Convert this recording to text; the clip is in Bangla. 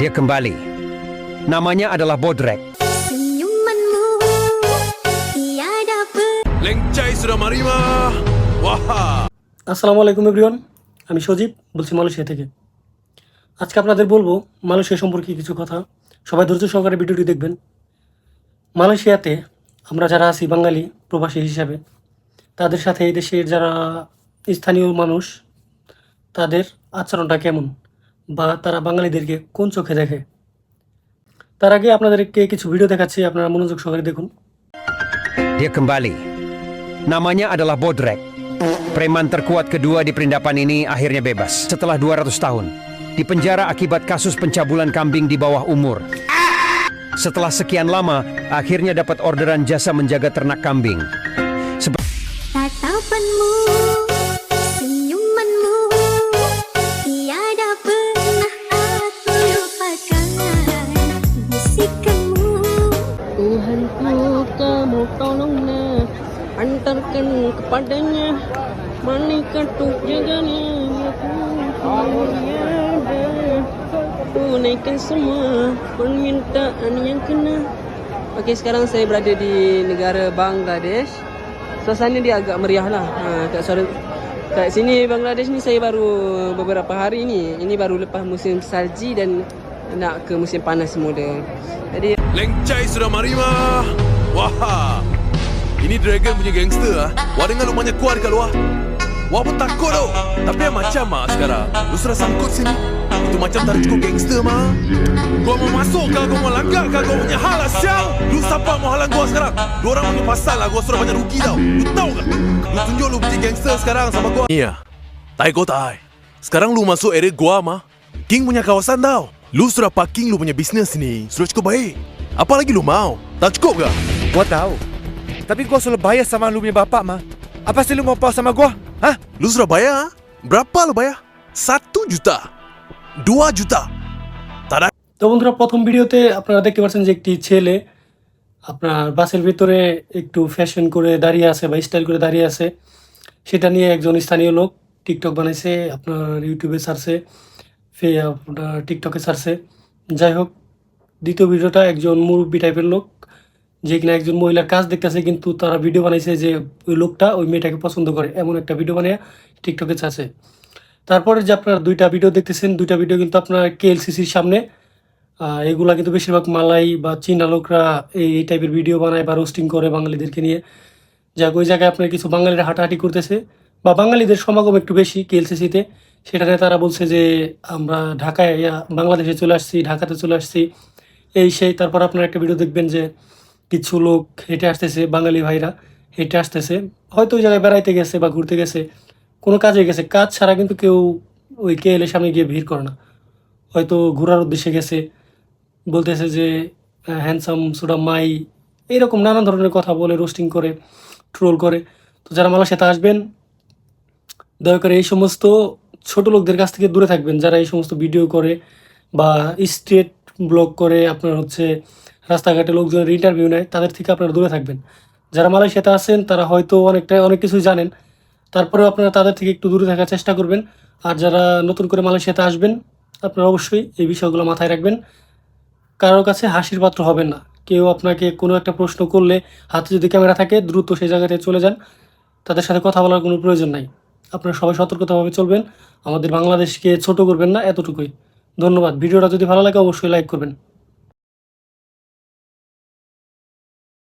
Dia kembali. Namanya adalah Bodrek. Senyumanmu tiada লেংচাই সুরা মারিমা ওয়াহা। আসসালামু আলাইকুম এভরিওয়ান, আমি সজীব বলছি মালয়েশিয়া থেকে। আজকে আপনাদের বলবো মালয়েশিয়া সম্পর্কে কিছু কথা। সবাই ধৈর্য সহকারে ভিডিওটি দেখবেন। মালয়েশিয়াতে আমরা যারা আছি বাঙালি প্রবাসী হিসাবে, তাদের সাথে এই দেশের যারা স্থানীয় মানুষ, তাদের আচরণটা কেমন বা তারা বাঙালিদেরকে কোন চোখে দেখে, তার আগে আপনাদেরকে কিছু ভিডিও দেখাচ্ছি, আপনারা মনোযোগ সহকারে দেখুন। Dia kembali. Namanya adalah Bodrek. Preman terkuat kedua di perindapan ini akhirnya bebas setelah 200 tahun. Di penjara akibat kasus pencabulan kambing di bawah umur. Setelah sekian lama, akhirnya dapat orderan jasa menjaga ternak kambing. tatapanmu, senyumanmu tiada pernah aku lupakan. Bisikanmu Tuhanku, kamu tolonglah, antarkan kepadanya malaikat untuk jaganya. Aku tiada tunaikan semua permintaan yang kena. Okey, sekarang saya berada di negara Bangladesh. Suasana dia agak meriah lah. Kat sini Bangladesh ni saya baru beberapa hari ni. Ini baru lepas musim salji dan nak ke musim panas semula. Jadi লেংচাই sudah marima waha. Ini Dragon punya gangster ah. Wah dengar lu banyak kuat kat luar. Wah pun takut tau. Tapi macam sekarang lu sudah sangkut sini. Itu macam tak cukup gangster mah. Gua mau masuk kah, gua mau langgar kah, gua punya hal lah sial. Lu siapa mau halang gua sekarang? Dua orang punya pasal lah, gua sudah banyak rugi tau. Lu tahu kan? Lu tunjuk lu punya gangster sekarang sama gua. Iya. Tai kau tai. Sekarang lu masuk area gua mah. King punya kawasan tau. Lu sudah parking lu punya bisnes ni. Sudah cukup baik. Apa lagi lu mau? Tak cukup kah? Gua tahu. Tapi gua sudah bayar sama lu punya bapak mah. Apa sih lu mau pau sama gua? Hah? Lu sudah bayar? Berapa lu bayar? 1 juta 2 juta তারা। তো বন্ধুরা, প্রথম ভিডিওতে আপনারা দেখতে পাচ্ছেন যে একটি ছেলে আপনার বাসের ভিতরে একটু ফ্যাশন করে দাঁড়িয়ে আছে বা স্টাইল করে দাঁড়িয়ে আছে। সেটা নিয়ে একজন স্থানীয় লোক টিকটক বানাইছে, আপনার ইউটিউবে ছাড়ছে, আপনার টিকটকে ছাড়ছে। যাই হোক, দ্বিতীয় ভিডিওটা একজন মুরব্বী টাইপের লোক, যে কিনা একজন মহিলার কাজ দেখতেছে, কিন্তু তারা ভিডিও বানাইছে যে ওই লোকটা ওই মেয়েটাকে পছন্দ করে, এমন একটা ভিডিও বানিয়ে টিকটকে ছাড়ছে। তারপরে যে আপনার দুইটা ভিডিও দেখতেছেন, দুইটা ভিডিও কিন্তু আপনার কেএলসিসির সামনে। এগুলা কিন্তু বেশিরভাগ মালাই বা চীনা লোকরা এই টাইপের ভিডিও বানায় বা রোস্টিং করে বাঙালিদেরকে নিয়ে। যাক, ওই জায়গায় আপনার কিছু বাঙালিরা হাঁটাহাঁটি করতেছে বা বাঙালিদের সমাগম একটু বেশি কেএলসিসিতে। সেটাতে তারা বলছে যে আমরা ঢাকায় বাংলাদেশে চলে আসছি, ঢাকাতে চলে আসছি, এই সেই। তারপর আপনার একটা ভিডিও দেখবেন যে কিছু লোক হেঁটে আসতেছে, বাঙালি ভাইরা হেঁটে আসতেছে, হয়তো ওই জায়গায় বেড়াইতে গেছে বা ঘুরতে গেছে, কোনো কাজে গেছে। কাজ ছাড়া কিন্তু কেউ ওই কেএলের সামনে গিয়ে ভিড় করে না, হয়তো ঘোরার উদ্দেশ্যে গেছে। বলতেছে যে হ্যান্ডসাম সুডা মাই, এইরকম নানান ধরনের কথা বলে রোস্টিং করে, ট্রোল করে। তো যারা মালয়েশিয়াতে আসবেন, দয়া করে এই সমস্ত ছোট লোকদের কাছ থেকে দূরে থাকবেন, যারা এই সমস্ত ভিডিও করে বা স্ট্রিট ব্লগ করে, আপনার হচ্ছে রাস্তাঘাটে লোকজনের ইন্টারভিউ নেয়, তাদের থেকে আপনারা দূরে থাকবেন। যারা মালয়েশিয়াতে আছেন তারা হয়তো অনেক কিছুই জানেন, তারপরেও আপনারা তাদের থেকে একটু দূরে থাকার চেষ্টা করবেন। আর যারা নতুন করে মালয়েশিয়াতে আসবেন, আপনারা অবশ্যই এই বিষয়গুলো মাথায় রাখবেন। কারোর কাছে হাসির পাত্র হবেন না। কেউ আপনাকে কোনো একটা প্রশ্ন করলে হাতে যদি ক্যামেরা থাকে, দ্রুত সেই জায়গাতে চলে যান, তাদের সাথে কথা বলার কোনো প্রয়োজন নাই। আপনারা সবাই সতর্কতাভাবে চলবেন, আমাদের বাংলাদেশকে ছোট করবেন না, এতটুকুই। ধন্যবাদ। ভিডিওটা যদি ভালো লাগে অবশ্যই লাইক করবেন।